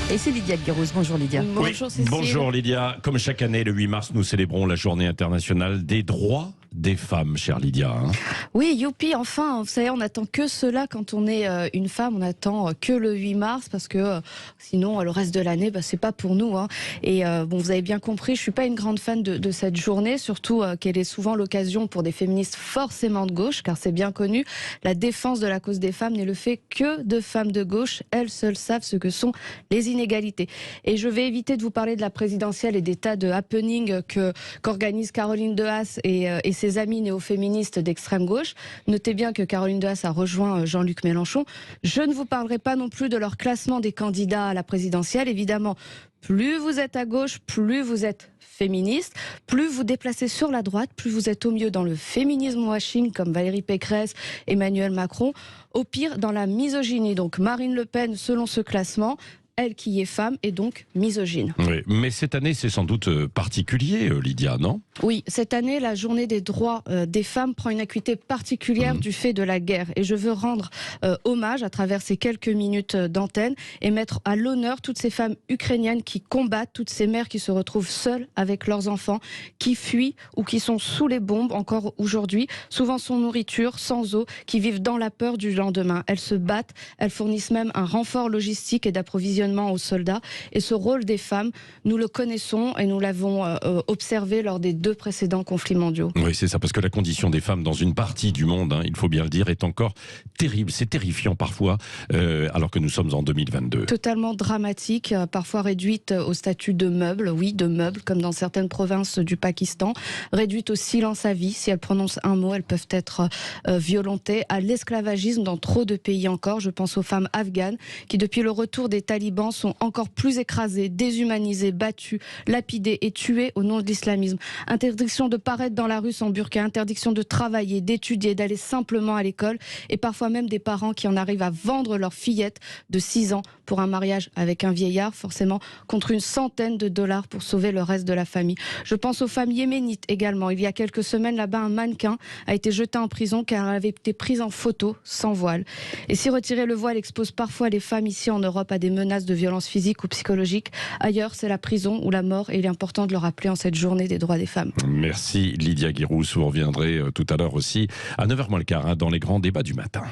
Et c'est Lydia Guérouz. Bonjour Lydia. Bonjour Cécile. Bonjour Lydia. Comme chaque année, le 8 mars, nous célébrons la journée internationale des droits des femmes, chère Lydia. Oui, youpi, enfin, vous savez, on n'attend que cela quand on est une femme, on attend que le 8 mars parce que sinon, le reste de l'année, c'est pas pour nous. Et bon, vous avez bien compris, je suis pas une grande fan de cette journée, surtout qu'elle est souvent l'occasion pour des féministes forcément de gauche, car c'est bien connu, la défense de la cause des femmes n'est le fait que de femmes de gauche. Elles seules savent ce que sont les inégalités. Et je vais éviter de vous parler de la présidentielle et des tas de happenings qu'organise Caroline Dehaas et ses amis néo-féministes d'extrême gauche. Notez bien que Caroline Dehaas a rejoint Jean-Luc Mélenchon. Je ne vous parlerai pas non plus de leur classement des candidats à la présidentielle. Évidemment, plus vous êtes à gauche, plus vous êtes féministe, plus vous déplacez sur la droite, plus vous êtes au mieux dans le féminisme washing comme Valérie Pécresse, Emmanuel Macron, au pire dans la misogynie. Donc Marine Le Pen, selon ce classement, elle qui est femme est donc misogyne. Oui, mais cette année, c'est sans doute particulier, Lydia, non ? Oui, cette année, la journée des droits des femmes prend une acuité particulière du fait de la guerre. Et je veux rendre hommage à travers ces quelques minutes d'antenne et mettre à l'honneur toutes ces femmes ukrainiennes qui combattent, toutes ces mères qui se retrouvent seules avec leurs enfants, qui fuient ou qui sont sous les bombes encore aujourd'hui, souvent sans nourriture, sans eau, qui vivent dans la peur du lendemain. Elles se battent, elles fournissent même un renfort logistique et d'approvisionnement aux soldats. Et ce rôle des femmes, nous le connaissons et nous l'avons observé lors des 2 précédents conflits mondiaux. Oui, c'est ça, parce que la condition des femmes dans une partie du monde, il faut bien le dire, est encore terrible. C'est terrifiant parfois, alors que nous sommes en 2022. Totalement dramatique, parfois réduite au statut de meuble, oui, de meuble, comme dans certaines provinces du Pakistan, réduite au silence à vie. Si elles prononcent un mot, elles peuvent être violentées, à l'esclavagisme dans trop de pays encore. Je pense aux femmes afghanes qui, depuis le retour des talibans, sont encore plus écrasées, déshumanisées, battues, lapidées et tuées au nom de l'islamisme. Interdiction de paraître dans la rue sans burqa, interdiction de travailler, d'étudier, d'aller simplement à l'école, et parfois même des parents qui en arrivent à vendre leur fillette de 6 ans pour un mariage avec un vieillard, forcément contre une centaine de dollars pour sauver le reste de la famille. Je pense aux femmes yéménites également. Il y a quelques semaines, là-bas, un mannequin a été jeté en prison car elle avait été prise en photo sans voile. Et si retirer le voile expose parfois les femmes ici en Europe à des menaces de violence physique ou psychologique, ailleurs c'est la prison ou la mort, et il est important de le rappeler en cette journée des droits des femmes. Merci Lydia Guérouz, vous reviendrez tout à l'heure aussi à 9h moins le quart dans les grands débats du matin.